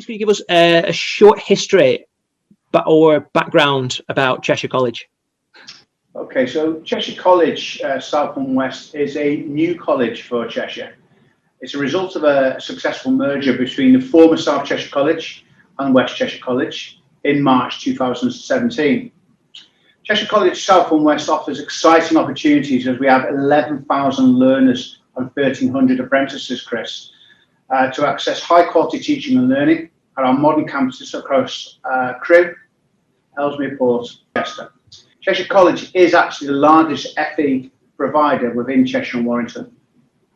could you give us a short history or background about Cheshire College? Okay, so Cheshire College, South and West, is a new college for Cheshire. It's a result of a successful merger between the former South Cheshire College and West Cheshire College in March 2017. Cheshire College South and West offers exciting opportunities as we have 11,000 learners and 1,300 apprentices, Chris, to access high quality teaching and learning at our modern campuses across Crewe, Ellesmere Port, Chester. Cheshire College is actually the largest FE provider within Cheshire and Warrington.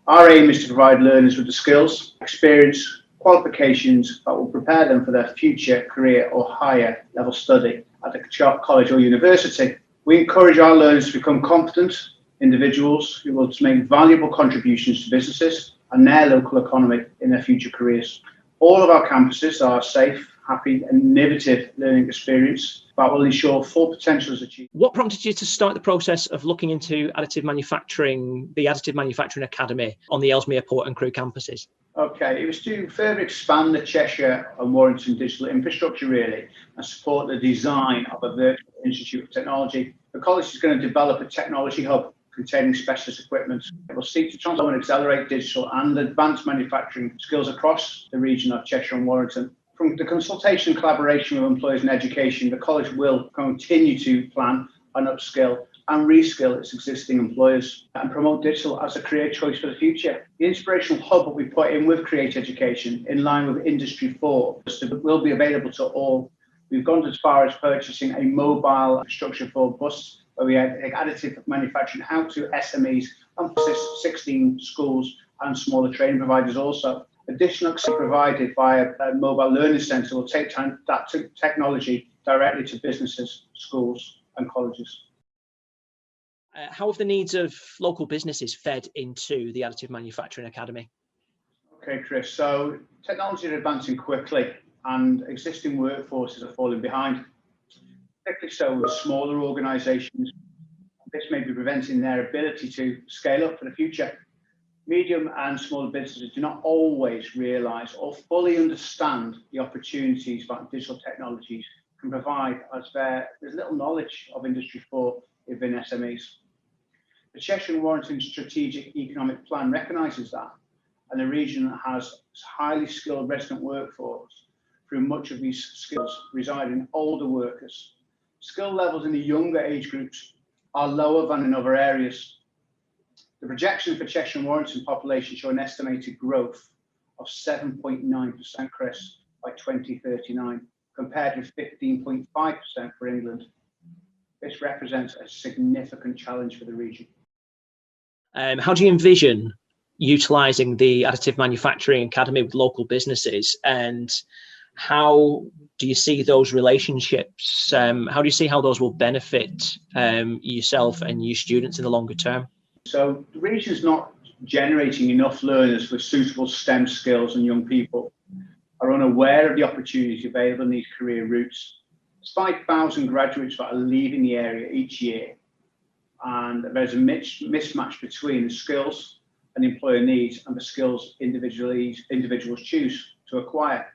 Our aim is to provide learners with the skills, experience, qualifications that will prepare them for their future career or higher level study at the college or university. We encourage our learners to become confident individuals who will make valuable contributions to businesses and their local economy in their future careers. All of our campuses are safe, happy and innovative learning experience that will ensure full potential is achieved. What prompted you to start the process of looking into additive manufacturing, the Additive Manufacturing Academy on the Ellesmere Port and Crewe campuses? Okay, it was to further expand the Cheshire and Warrington digital infrastructure really and support the design of a virtual institute of technology. The college is going to develop a technology hub containing specialist equipment. It will seek to transform and accelerate digital and advanced manufacturing skills across the region of Cheshire and Warrington. From the consultation and collaboration with employers and education, the college will continue to plan and upskill and reskill its existing employers and promote digital as a career choice for the future. The inspirational hub that we put in with Create Education, in line with Industry 4, will be available to all. We've gone as far as purchasing a mobile infrastructure for bus, where we have additive manufacturing out to SMEs and 16 schools and smaller training providers also. Additional provided via a mobile learning centre will take that technology directly to businesses, schools and colleges. How have the needs of local businesses fed into the Additive Manufacturing Academy? Okay, Chris, so technology is advancing quickly and existing workforces are falling behind, particularly so with smaller organisations. This may be preventing their ability to scale up for the future. Medium and smaller businesses do not always realise or fully understand the opportunities that digital technologies can provide, as there's little knowledge of Industry 4 within SMEs. The Cheshire and Warrington Strategic Economic Plan recognises that, and the region has highly skilled resident workforce through much of these skills reside in older workers. Skill levels in the younger age groups are lower than in other areas. The projection for Cheshire and Warrington population show an estimated growth of 7.9%, Chris, by 2039, compared with 15.5% for England. This represents a significant challenge for the region. How do you envision utilising the Additive Manufacturing Academy with local businesses, and how do you see those relationships? How do you see how those will benefit yourself and your students in the longer term? So the region is not generating enough learners with suitable STEM skills, and young people are unaware of the opportunities available in these career routes. Despite 1,000 graduates that are leaving the area each year, and there's a mismatch between the skills and employer needs and the skills individuals choose to acquire.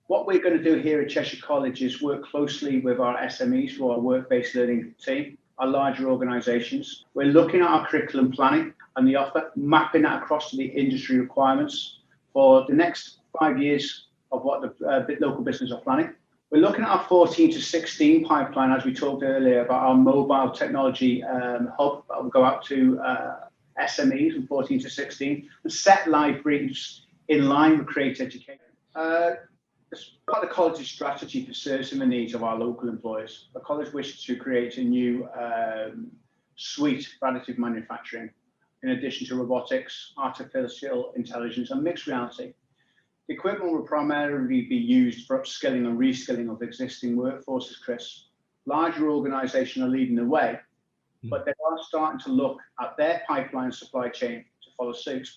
What we're going to do here at Cheshire College is work closely with our SMEs, who are our work-based learning team, our larger organisations. We're looking at our curriculum planning and the offer, mapping that across to the industry requirements for the next 5 years of what the local business are planning. We're looking at our 14 to 16 pipeline, as we talked earlier, about our mobile technology hub that will go out to SMEs from 14 to 16 and set live briefs in line with Create Education. As part of the college's strategy for servicing the needs of our local employers, the college wishes to create a new suite for additive manufacturing, in addition to robotics, artificial intelligence and mixed reality. The equipment will primarily be used for upskilling and reskilling of existing workforces, Chris. Larger organisations are leading the way, but they are starting to look at their pipeline supply chain to follow suit.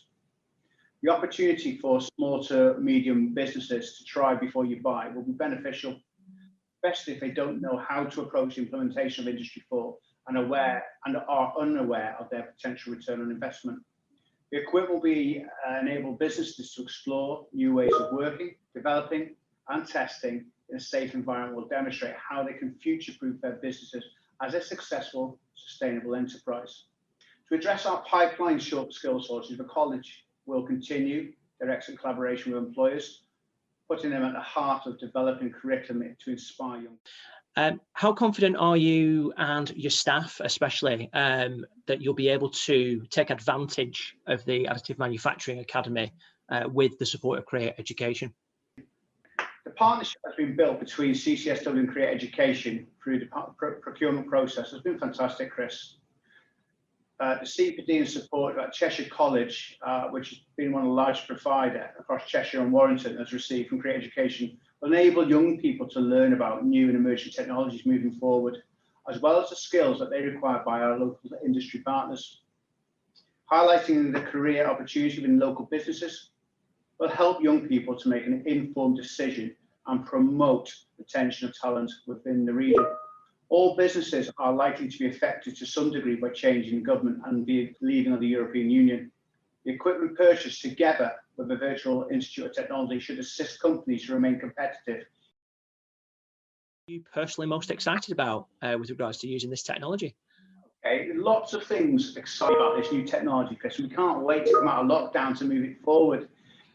The opportunity for small to medium businesses to try before you buy will be beneficial, especially if they don't know how to approach the implementation of Industry 4 and are unaware of their potential return on investment. The equipment will enable businesses to explore new ways of working, developing and testing in a safe environment will demonstrate how they can future-proof their businesses as a successful, sustainable enterprise. To address our pipeline short skill shortage, the college will continue their excellent collaboration with employers, putting them at the heart of developing curriculum to inspire young. How confident are you and your staff, especially, that you'll be able to take advantage of the Additive Manufacturing Academy with the support of Create Education? The partnership that's been built between CCSW and Create Education through the procurement process has been fantastic, Chris. The CPD and support that Cheshire College, which has been one of the largest providers across Cheshire and Warrington, has received from Create Education, will enable young people to learn about new and emerging technologies moving forward, as well as the skills that they require by our local industry partners. Highlighting the career opportunities within local businesses will help young people to make an informed decision and promote retention of talent within the region. All businesses are likely to be affected to some degree by changing in government and the leaving of the European Union. The equipment purchased together with the Virtual Institute of Technology should assist companies to remain competitive. What are you personally most excited about with regards to using this technology? Okay, lots of things exciting about this new technology, Chris. We can't wait to come out of lockdown to move it forward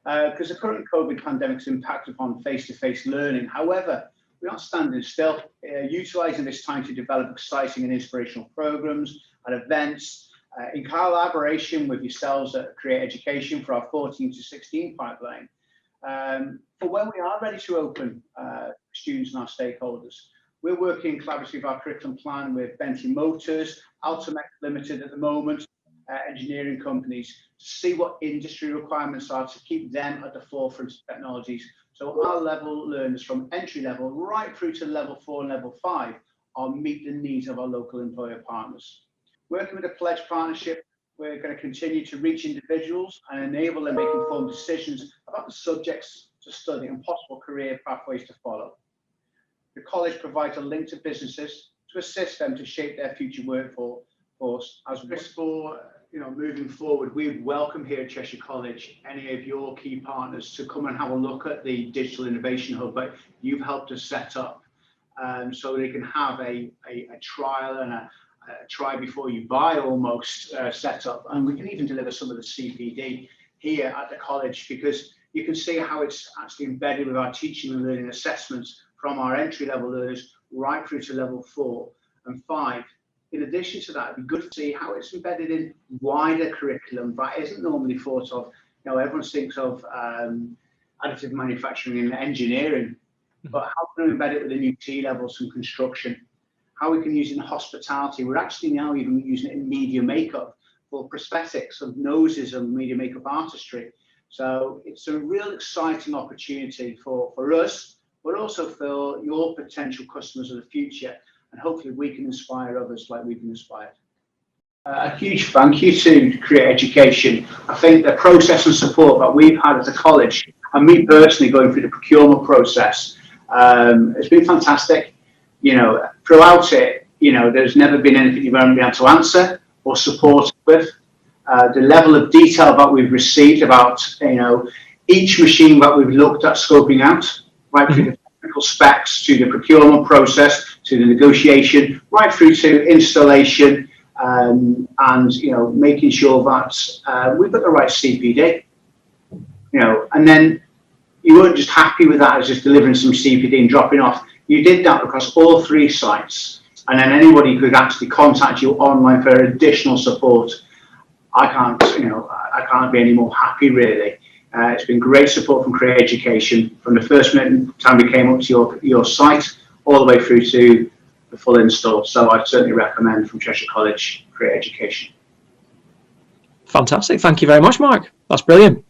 because the current COVID pandemic's impact upon face-to-face learning. However, we aren't standing still, utilising this time to develop exciting and inspirational programs and events in collaboration with yourselves at Create Education for our 14 to 16 pipeline. For when we are ready to open students and our stakeholders, we're working collaboratively with our curriculum plan with Bentley Motors, Ultimate Limited at the moment, engineering companies, to see what industry requirements are to keep them at the forefront of technologies. So our level learners from entry level right through to level 4 and level 5 are meet the needs of our local employer partners. Working with a pledge partnership, we're going to continue to reach individuals and enable them to make informed decisions about the subjects to study and possible career pathways to follow. The college provides a link to businesses to assist them to shape their future workforce. As for moving forward, we welcome here at Cheshire College any of your key partners to come and have a look at the Digital Innovation Hub that you've helped us set up, so they can have a trial and a try before you buy almost set up, and we can even deliver some of the CPD here at the college, because you can see how it's actually embedded with our teaching and learning assessments from our entry-level learners right through to level 4 and 5. In addition to that, it'd be good to see how it's embedded in wider curriculum that isn't normally thought of. Everyone thinks of additive manufacturing and engineering, but how can we embed it within UT levels and construction? How we can use it in hospitality. We're actually now even using it in media makeup for prosthetics of noses and media makeup artistry. So it's a real exciting opportunity for us, but also for your potential customers of the future. And hopefully we can inspire others like we've been inspired. A huge thank you to Create Education. I think the process and support that we've had as a college, and me personally going through the procurement process, has been fantastic. Throughout it, there's never been anything you haven't been able to answer or support with. The level of detail that we've received about, each machine that we've looked at scoping out, right through the technical specs, to the procurement process, to the negotiation, right through to installation, and making sure that we've got the right CPD. And then you weren't just happy with that as just delivering some CPD and dropping off. You did that across all 3 sites, and then anybody could actually contact you online for additional support. I can't be any more happy, really. It's been great support from Create Education from the first minute time we came up to your site all the way through to the full install. So I'd certainly recommend from Cheshire College Create Education. Fantastic. Thank you very much, Mark. That's brilliant.